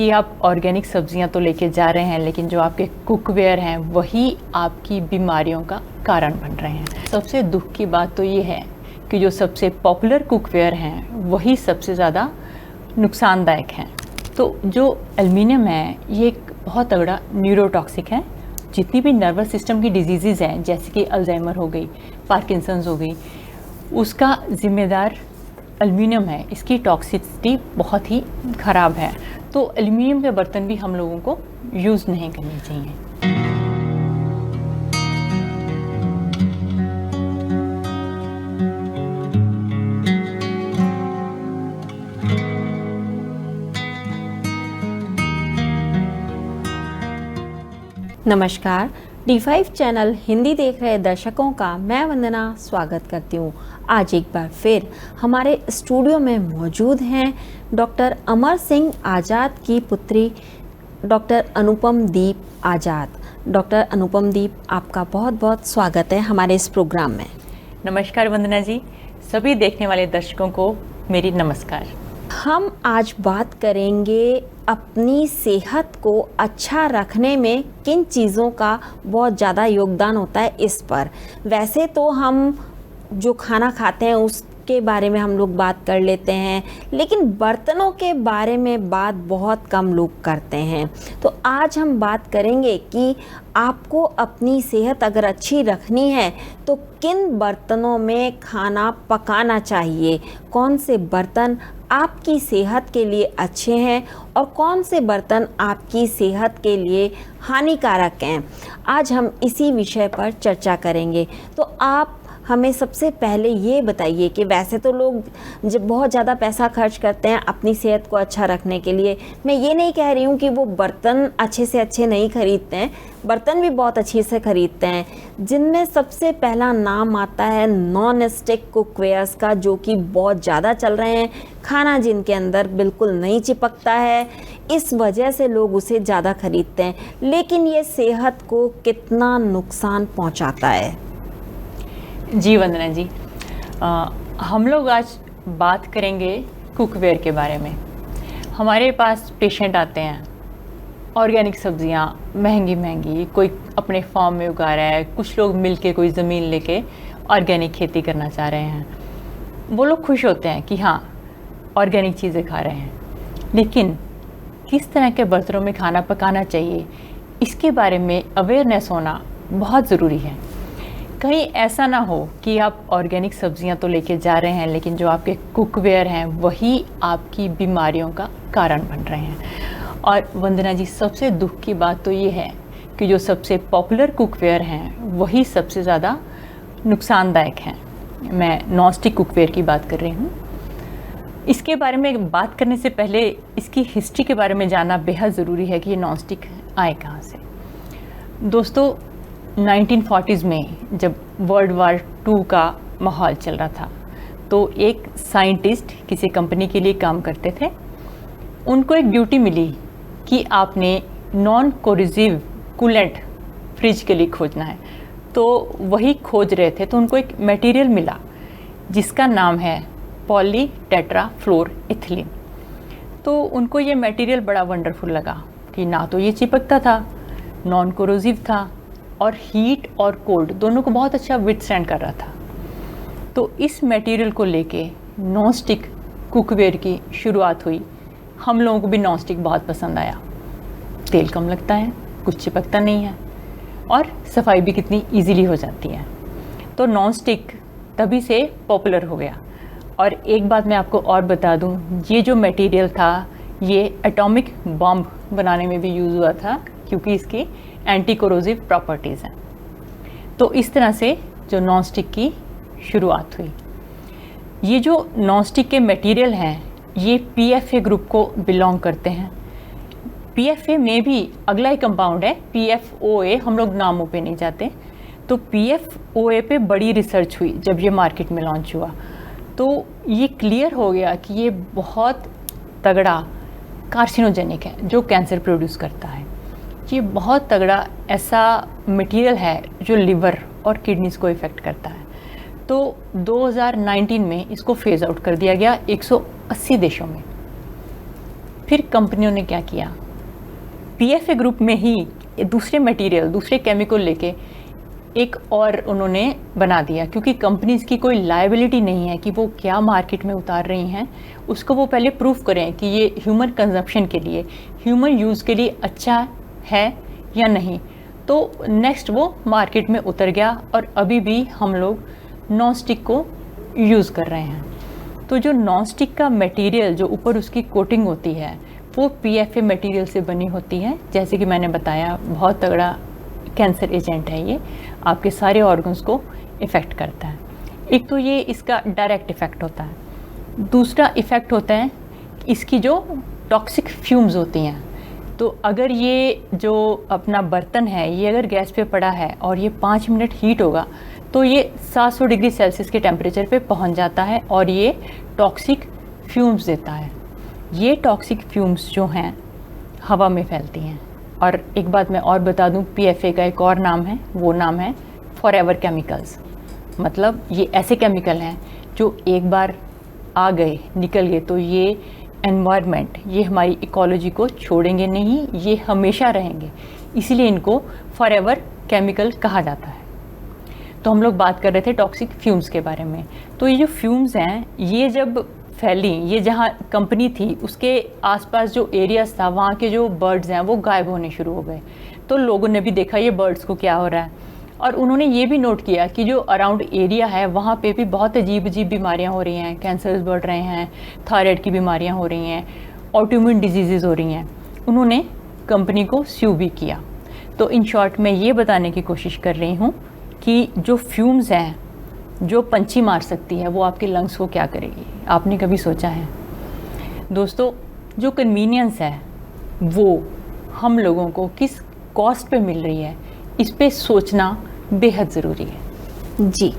कि आप ऑर्गेनिक सब्जियां तो लेके जा रहे हैं, लेकिन जो आपके कुकवेयर हैं वही आपकी बीमारियों का कारण बन रहे हैं। सबसे दुख की बात तो ये है कि जो सबसे पॉपुलर कुकवेयर हैं वही सबसे ज़्यादा नुकसानदायक हैं। तो जो एल्युमिनियम है ये एक बहुत तगड़ा न्यूरोटॉक्सिक है। जितनी भी नर्वस सिस्टम की डिजीज़ हैं, जैसे कि अल्जाइमर हो गई, पार्किंसंस हो गई, उसका जिम्मेदार एल्युमिनियम है। इसकी टॉक्सिसिटी बहुत ही ख़राब है। तो एल्युमिनियम के बर्तन भी हम लोगों को यूज़ नहीं करने चाहिए। नमस्कार, D5 चैनल हिंदी देख रहे दर्शकों का मैं वंदना स्वागत करती हूँ। आज एक बार फिर हमारे स्टूडियो में मौजूद हैं डॉक्टर अमर सिंह आज़ाद की पुत्री डॉक्टर अनुपम दीप आज़ाद। डॉक्टर अनुपम दीप, आपका बहुत बहुत स्वागत है हमारे इस प्रोग्राम में। नमस्कार वंदना जी, सभी देखने वाले दर्शकों को मेरी नमस्कार। हम आज बात करेंगे अपनी सेहत को अच्छा रखने में किन चीज़ों का बहुत ज़्यादा योगदान होता है इस पर। वैसे तो हम जो खाना खाते हैं उसके बारे में हम लोग बात कर लेते हैं, लेकिन बर्तनों के बारे में बात बहुत कम लोग करते हैं। तो आज हम बात करेंगे कि आपको अपनी सेहत अगर अच्छी रखनी है तो किन बर्तनों में खाना पकाना चाहिए, कौन से बर्तन आपकी सेहत के लिए अच्छे हैं और कौन से बर्तन आपकी सेहत के लिए हानिकारक हैं। आज हम इसी विषय पर चर्चा करेंगे। तो आप हमें सबसे पहले ये बताइए कि वैसे तो लोग जब बहुत ज़्यादा पैसा खर्च करते हैं अपनी सेहत को अच्छा रखने के लिए, मैं ये नहीं कह रही हूँ कि वो बर्तन अच्छे से अच्छे नहीं खरीदते हैं, बर्तन भी बहुत अच्छे से खरीदते हैं, जिनमें सबसे पहला नाम आता है नॉन स्टिक कुकवेयर्स का, जो कि बहुत ज़्यादा चल रहे हैं। खाना जिनके अंदर बिल्कुल नहीं चिपकता है, इस वजह से लोग उसे ज़्यादा खरीदते हैं। लेकिन ये सेहत को कितना नुकसान पहुँचाता है? जी वंदना जी, हम लोग आज बात करेंगे कुकवेयर के बारे में। हमारे पास पेशेंट आते हैं, ऑर्गेनिक सब्जियां महंगी महंगी कोई अपने फार्म में उगा रहा है, कुछ लोग मिलके कोई ज़मीन लेके ऑर्गेनिक खेती करना चाह रहे हैं। वो लोग खुश होते हैं कि हाँ ऑर्गेनिक चीज़ें खा रहे हैं, लेकिन किस तरह के बर्तनों में खाना पकाना चाहिए इसके बारे में अवेयरनेस होना बहुत ज़रूरी है। कहीं ऐसा ना हो कि आप ऑर्गेनिक सब्जियां तो लेके जा रहे हैं, लेकिन जो आपके कुकवेयर हैं वही आपकी बीमारियों का कारण बन रहे हैं। और वंदना जी, सबसे दुख की बात तो ये है कि जो सबसे पॉपुलर कुकवेयर हैं वही सबसे ज़्यादा नुकसानदायक हैं। मैं नॉन स्टिक कुकवेयर की बात कर रही हूँ। इसके बारे में बात करने से पहले इसकी हिस्ट्री के बारे में जानना बेहद ज़रूरी है कि ये नॉन स्टिक आए कहाँ से। दोस्तों, 1940s में जब वर्ल्ड वार 2 का माहौल चल रहा था, तो एक साइंटिस्ट किसी कंपनी के लिए काम करते थे। उनको एक ड्यूटी मिली कि आपने नॉन कोरोसिव कूलेंट फ्रिज के लिए खोजना है। तो वही खोज रहे थे, तो उनको एक मटेरियल मिला जिसका नाम है पॉलीटेट्राफ्लोरोइथिलीन। तो उनको ये मटेरियल बड़ा वंडरफुल लगा कि ना तो ये चिपकता था, नॉन कोरोसिव था और हीट और कोल्ड दोनों को बहुत अच्छा विथस्टैंड कर रहा था। तो इस मटेरियल को लेके नॉन स्टिक कुकवेयर की शुरुआत हुई। हम लोगों को भी नॉन स्टिक बहुत पसंद आया। तेल कम लगता है, कुछ चिपकता नहीं है और सफाई भी कितनी इजीली हो जाती है। तो नॉन स्टिक तभी से पॉपुलर हो गया। और एक बात मैं आपको और बता दूं, ये जो मटेरियल था ये एटॉमिक बॉम्ब बनाने में भी यूज़ हुआ था, क्योंकि इसकी एंटी कोरोसिव प्रॉपर्टीज़ हैं। तो इस तरह से जो नॉन स्टिक की शुरुआत हुई। ये जो नॉन स्टिक के मटेरियल हैं ये PFA ग्रुप को बिलोंग करते हैं। PFA में भी अगला ही कंपाउंड है PFOA, हम लोग नामों पे नहीं जाते। तो PFOA पे बड़ी रिसर्च हुई जब ये मार्केट में लॉन्च हुआ, तो ये क्लियर हो गया कि ये बहुत तगड़ा कार्सिनोजेनिक है जो कैंसर प्रोड्यूस करता है। ये बहुत तगड़ा ऐसा मटेरियल है जो लिवर और किडनीज को इफ़ेक्ट करता है। तो 2019 में इसको फेज आउट कर दिया गया 180 देशों में। फिर कंपनियों ने क्या किया, पीएफए ग्रुप में ही दूसरे मटेरियल, दूसरे केमिकल लेके एक और उन्होंने बना दिया, क्योंकि कंपनीज की कोई लायबिलिटी नहीं है कि वो क्या मार्केट में उतार रही हैं, उसको वो पहले प्रूफ करें कि ये ह्यूमन कंजप्शन के लिए, ह्यूमन यूज़ के लिए अच्छा है या नहीं। तो नेक्स्ट वो मार्केट में उतर गया और अभी भी हम लोग नॉन स्टिक को यूज़ कर रहे हैं। तो जो नॉन स्टिक का मटेरियल, जो ऊपर उसकी कोटिंग होती है, वो पीएफए मटेरियल से बनी होती है। जैसे कि मैंने बताया, बहुत तगड़ा कैंसर एजेंट है ये, आपके सारे ऑर्गन्स को इफ़ेक्ट करता है। एक तो ये इसका डायरेक्ट इफ़ेक्ट होता है। दूसरा इफ़ेक्ट होता है इसकी जो टॉक्सिक फ्यूम्स होती हैं। तो अगर ये जो अपना बर्तन है, ये अगर गैस पे पड़ा है और ये 5 मिनट हीट होगा तो ये 700 डिग्री सेल्सियस के टेम्परेचर पे पहुंच जाता है और ये टॉक्सिक फ्यूम्स देता है। ये टॉक्सिक फ्यूम्स जो हैं हवा में फैलती हैं। और एक बात मैं और बता दूं, पीएफए का एक और नाम है, वो नाम है फॉरएवर केमिकल्स। मतलब ये ऐसे केमिकल हैं जो एक बार आ गए, निकल गए, तो ये एनवायरनमेंट, ये हमारी इकोलॉजी को छोड़ेंगे नहीं, ये हमेशा रहेंगे। इसीलिए इनको फॉरएवर केमिकल कहा जाता है। तो हम लोग बात कर रहे थे टॉक्सिक फ्यूम्स के बारे में। तो ये जो फ्यूम्स हैं, ये जब फैली, ये जहाँ कंपनी थी उसके आसपास जो एरियाज था, वहाँ के जो बर्ड्स हैं वो गायब होने शुरू हो गए। तो लोगों ने भी देखा ये बर्ड्स को क्या हो रहा है, और उन्होंने ये भी नोट किया कि जो अराउंड एरिया है वहाँ पे भी बहुत अजीब अजीब बीमारियाँ हो रही हैं, कैंसर्स बढ़ रहे हैं, थायराइड की बीमारियाँ हो रही हैं, ऑटोइम्यून डिजीज़ हो रही हैं। उन्होंने कंपनी को स्यू भी किया। तो इन शॉर्ट मैं ये बताने की कोशिश कर रही हूँ कि जो फ्यूम्स हैं, जो पंछी मार सकती है, वो आपके लंग्स को क्या करेगी, आपने कभी सोचा है? दोस्तों, जो कन्वीनियंस है वो हम लोगों को किस कॉस्ट पे मिल रही है, इस पे सोचना बेहद ज़रूरी है। जी,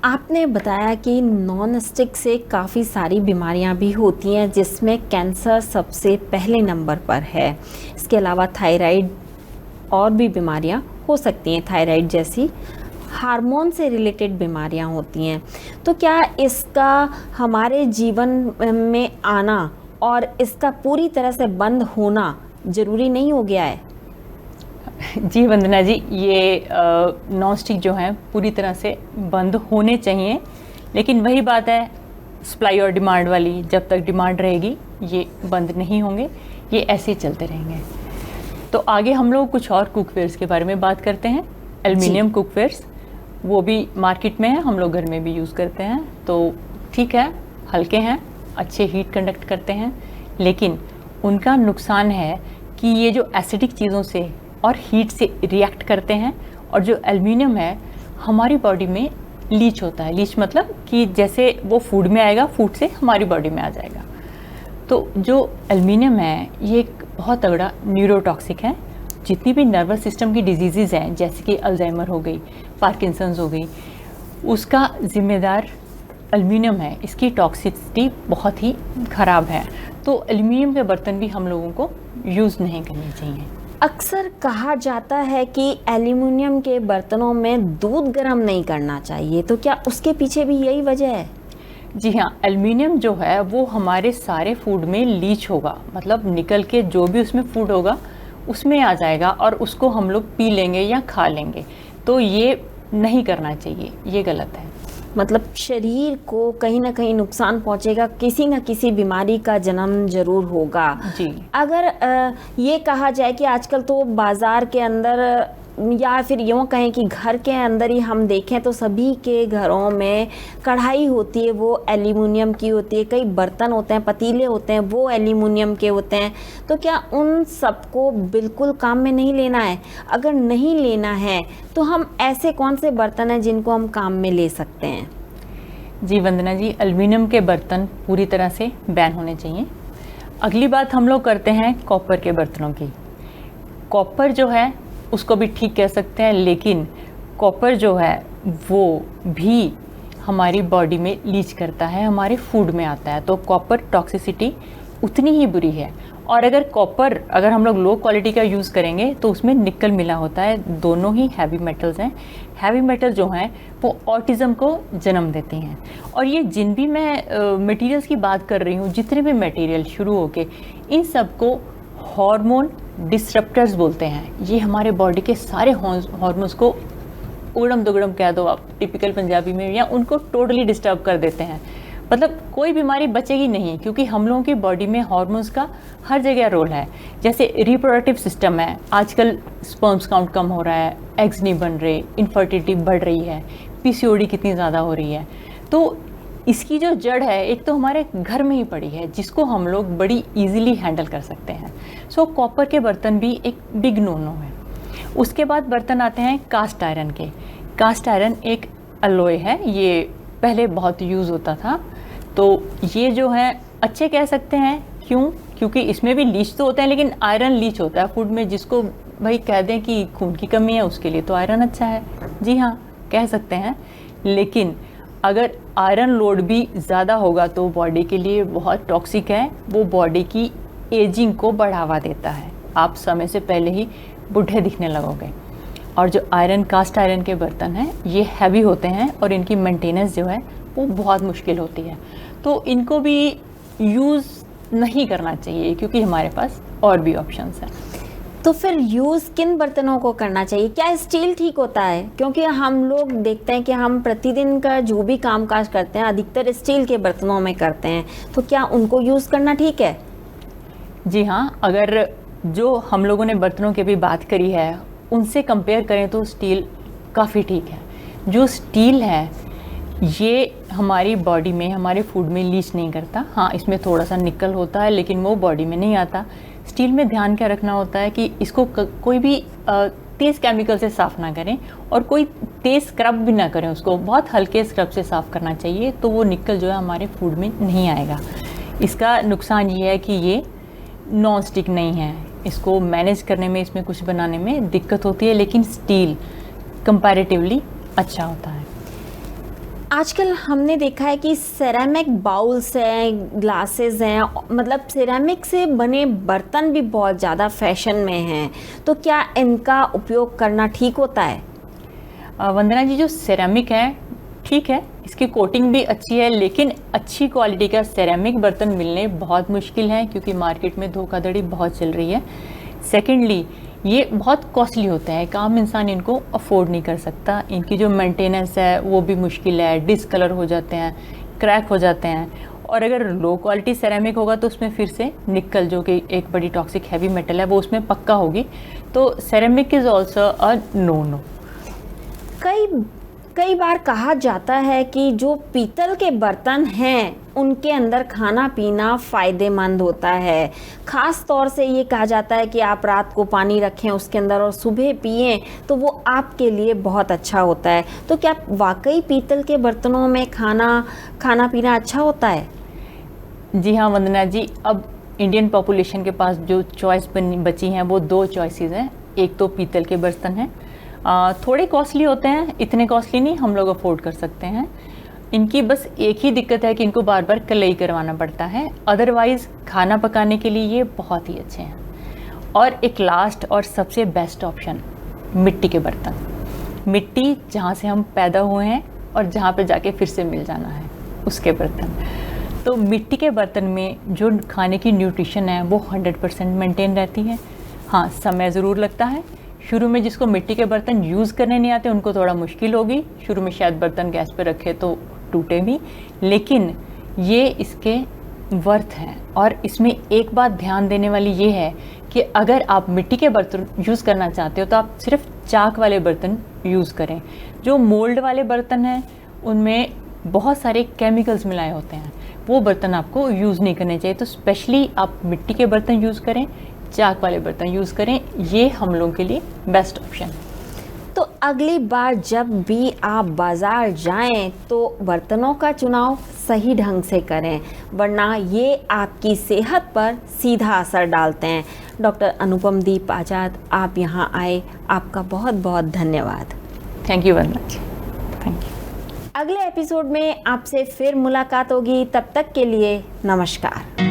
आपने बताया कि नॉन स्टिक से काफ़ी सारी बीमारियां भी होती हैं, जिसमें कैंसर सबसे पहले नंबर पर है। इसके अलावा थायराइड और भी बीमारियां हो सकती हैं, थायराइड जैसी हार्मोन से रिलेटेड बीमारियां होती हैं। तो क्या इसका हमारे जीवन में आना और इसका पूरी तरह से बंद होना ज़रूरी नहीं हो गया है? जी वंदना जी, ये नॉन स्टिक जो हैं पूरी तरह से बंद होने चाहिए, लेकिन वही बात है सप्लाई और डिमांड वाली, जब तक डिमांड रहेगी ये बंद नहीं होंगे, ये ऐसे ही चलते रहेंगे। तो आगे हम लोग कुछ और कुकवेयर्स के बारे में बात करते हैं। एल्युमिनियम कुकवेयर्स, वो भी मार्केट में है, हम लोग घर में भी यूज़ करते हैं। तो ठीक है, हल्के हैं, अच्छे हीट कंडक्ट करते हैं, लेकिन उनका नुकसान है कि ये जो एसिडिक चीज़ों से और हीट से रिएक्ट करते हैं, और जो एल्युमिनियम है हमारी बॉडी में लीच होता है। लीच मतलब कि जैसे वो फूड में आएगा, फूड से हमारी बॉडी में आ जाएगा। तो जो एल्युमिनियम है ये एक बहुत तगड़ा न्यूरोटॉक्सिक है। जितनी भी नर्वस सिस्टम की डिजीज़ हैं, जैसे कि अल्जाइमर हो गई, पार्किंसंस हो गई, उसका जिम्मेदार एल्युमिनियम है। इसकी टॉक्सिसिटी बहुत ही ख़राब है। तो एल्युमिनियम के बर्तन भी हम लोगों को यूज़ नहीं करने चाहिए। अक्सर कहा जाता है कि एल्युमिनियम के बर्तनों में दूध गर्म नहीं करना चाहिए, तो क्या उसके पीछे भी यही वजह है? जी हाँ, एल्युमिनियम जो है वो हमारे सारे फूड में लीच होगा, मतलब निकल के जो भी उसमें फूड होगा उसमें आ जाएगा और उसको हम लोग पी लेंगे या खा लेंगे। तो ये नहीं करना चाहिए, ये गलत है। मतलब शरीर को कहीं ना कहीं नुकसान पहुंचेगा, किसी न किसी बीमारी का जन्म जरूर होगा। जी। अगर ये कहा जाए कि आजकल तो बाज़ार के अंदर या फिर यूँ कहें कि घर के अंदर ही हम देखें तो सभी के घरों में कढ़ाई होती है, वो एल्युमिनियम की होती है, कई बर्तन होते हैं, पतीले होते हैं, वो एल्युमिनियम के होते हैं। तो क्या उन सबको बिल्कुल काम में नहीं लेना है? अगर नहीं लेना है तो हम ऐसे कौन से बर्तन हैं जिनको हम काम में ले सकते हैं? जी वंदना जी, एल्युमिनियम के बर्तन पूरी तरह से बैन होने चाहिए। अगली बात हम लोग करते हैं कॉपर के बर्तनों की। कॉपर जो है उसको भी ठीक कह सकते हैं, लेकिन कॉपर जो है वो भी हमारी बॉडी में लीच करता है, हमारे फूड में आता है। तो कॉपर टॉक्सिसिटी उतनी ही बुरी है। और अगर हम लोग लो क्वालिटी का यूज़ करेंगे तो उसमें निकल मिला होता है। दोनों ही हैवी मेटल्स हैं। हैवी मेटल जो हैं वो ऑटिज़म को जन्म देती हैं। और ये जिन भी मैं मटेरियल्स की बात कर रही हूँ, जितने भी मटेरियल शुरू होके इन सबको हार्मोन डिसरप्टर्स बोलते हैं। ये हमारे बॉडी के सारे हार्मोन्स को उगड़म दुगड़म कह दो आप टिपिकल पंजाबी में, या उनको टोटली डिस्टर्ब कर देते हैं। मतलब कोई बीमारी बचेगी नहीं, क्योंकि हम लोगों की बॉडी में हार्मोन्स का हर जगह रोल है। जैसे रिप्रोडक्टिव सिस्टम है, आजकल स्पर्म्स काउंट कम हो रहा है, एग्स नहीं बन रहे, इनफर्टिलिटी बढ़ रही है, पीसीओडी कितनी ज़्यादा हो रही है। तो इसकी जो जड़ है एक तो हमारे घर में ही पड़ी है, जिसको हम लोग बड़ी इजीली हैंडल कर सकते हैं। सो कॉपर के बर्तन भी एक बिग नो नो है। उसके बाद बर्तन आते हैं कास्ट आयरन के। कास्ट आयरन एक अलॉय है, ये पहले बहुत यूज़ होता था। तो ये जो है अच्छे कह सकते हैं, क्यों? क्योंकि इसमें भी लीच तो होते हैं, लेकिन आयरन लीच होता है फूड में, जिसको भाई कह दें कि खून की कमी है उसके लिए तो आयरन अच्छा है। जी हाँ, कह सकते हैं। लेकिन अगर आयरन लोड भी ज़्यादा होगा तो बॉडी के लिए बहुत टॉक्सिक है। वो बॉडी की एजिंग को बढ़ावा देता है, आप समय से पहले ही बूढ़े दिखने लगोगे। और जो आयरन कास्ट आयरन के बर्तन हैं ये हैवी होते हैं और इनकी मेंटेनेंस जो है वो बहुत मुश्किल होती है। तो इनको भी यूज़ नहीं करना चाहिए, क्योंकि हमारे पास और भी ऑप्शंस हैं। तो फिर यूज़ किन बर्तनों को करना चाहिए? क्या स्टील ठीक होता है? क्योंकि हम लोग देखते हैं कि हम प्रतिदिन का जो भी कामकाज करते हैं अधिकतर स्टील के बर्तनों में करते हैं, तो क्या उनको यूज़ करना ठीक है? जी हाँ, अगर जो हम लोगों ने बर्तनों की भी बात करी है उनसे कंपेयर करें तो स्टील काफ़ी ठीक है। जो स्टील है ये हमारी बॉडी में, हमारे फूड में लीच नहीं करता। हाँ, इसमें थोड़ा सा निकल होता है, लेकिन वो बॉडी में नहीं आता। स्टील में ध्यान क्या रखना होता है कि इसको कोई भी तेज़ केमिकल से साफ़ ना करें, और कोई तेज़ स्क्रब भी ना करें, उसको बहुत हल्के स्क्रब से साफ़ करना चाहिए, तो वो निकल जो है हमारे फूड में नहीं आएगा। इसका नुकसान ये है कि ये नॉन स्टिक नहीं है, इसको मैनेज करने में, इसमें कुछ बनाने में दिक्कत होती है, लेकिन स्टील कंपैरेटिवली अच्छा होता है। आजकल हमने देखा है कि सेरेमिक बाउल्स हैं, ग्लासेस हैं, मतलब सेरेमिक से बने बर्तन भी बहुत ज़्यादा फैशन में हैं, तो क्या इनका उपयोग करना ठीक होता है? वंदना जी, जो सेरेमिक है ठीक है, इसकी कोटिंग भी अच्छी है, लेकिन अच्छी क्वालिटी का सेरेमिक बर्तन मिलने बहुत मुश्किल है, क्योंकि मार्केट में धोखाधड़ी बहुत चल रही है। सेकेंडली, ये बहुत कॉस्टली होते हैं, एक आम इंसान इनको अफोर्ड नहीं कर सकता। इनकी जो मेंटेनेंस है वो भी मुश्किल है, डिसकलर हो जाते हैं, क्रैक हो जाते हैं। और अगर लो क्वालिटी सेरेमिक होगा तो उसमें फिर से निकल, जो कि एक बड़ी टॉक्सिक हैवी मेटल है, वो उसमें पक्का होगी। तो ceramic is also a no no. कई बार कहा जाता है कि जो पीतल के बर्तन हैं उनके अंदर खाना पीना फ़ायदेमंद होता है। ख़ास तौर से ये कहा जाता है कि आप रात को पानी रखें उसके अंदर और सुबह पिएं तो वो आपके लिए बहुत अच्छा होता है। तो क्या वाकई पीतल के बर्तनों में खाना पीना अच्छा होता है? जी हाँ वंदना जी, अब इंडियन पॉपुलेशन के पास जो चॉइस बची हैं वो दो चॉइसेस हैं। एक तो पीतल के बर्तन हैं, थोड़े कॉस्टली होते हैं, इतने कॉस्टली नहीं, हम लोग अफोर्ड कर सकते हैं। इनकी बस एक ही दिक्कत है कि इनको बार बार कलई करवाना पड़ता है, अदरवाइज़ खाना पकाने के लिए ये बहुत ही अच्छे हैं। और एक लास्ट और सबसे बेस्ट ऑप्शन, मिट्टी के बर्तन। मिट्टी जहाँ से हम पैदा हुए हैं और जहाँ पे जाके फिर से मिल जाना है, उसके बर्तन। तो मिट्टी के बर्तन में जो खाने की न्यूट्रिशन है वो 100% मेंटेन रहती है। हाँ, समय ज़रूर लगता है। शुरू में जिसको मिट्टी के बर्तन यूज़ करने नहीं आते उनको थोड़ा मुश्किल होगी, शुरू में शायद बर्तन गैस पे रखे तो टूटे भी, लेकिन ये इसके वर्थ हैं। और इसमें एक बात ध्यान देने वाली ये है कि अगर आप मिट्टी के बर्तन यूज़ करना चाहते हो तो आप सिर्फ चाक वाले बर्तन यूज़ करें। जो मोल्ड वाले बर्तन हैं उनमें बहुत सारे केमिकल्स मिलाए होते हैं, वो बर्तन आपको यूज़ नहीं करने चाहिए। तो स्पेशली आप मिट्टी के बर्तन यूज़ करें, चाक वाले बर्तन यूज़ करें, ये हम लोगों के लिए बेस्ट ऑप्शन है। तो अगली बार जब भी आप बाज़ार जाएं तो बर्तनों का चुनाव सही ढंग से करें, वरना ये आपकी सेहत पर सीधा असर डालते हैं। डॉक्टर अनुपम दीप आज़ाद, आप यहाँ आए, आपका बहुत बहुत धन्यवाद। Thank you Vandana ji, thank you. अगले एपिसोड में आपसे फिर मुलाकात होगी, तब तक के लिए नमस्कार।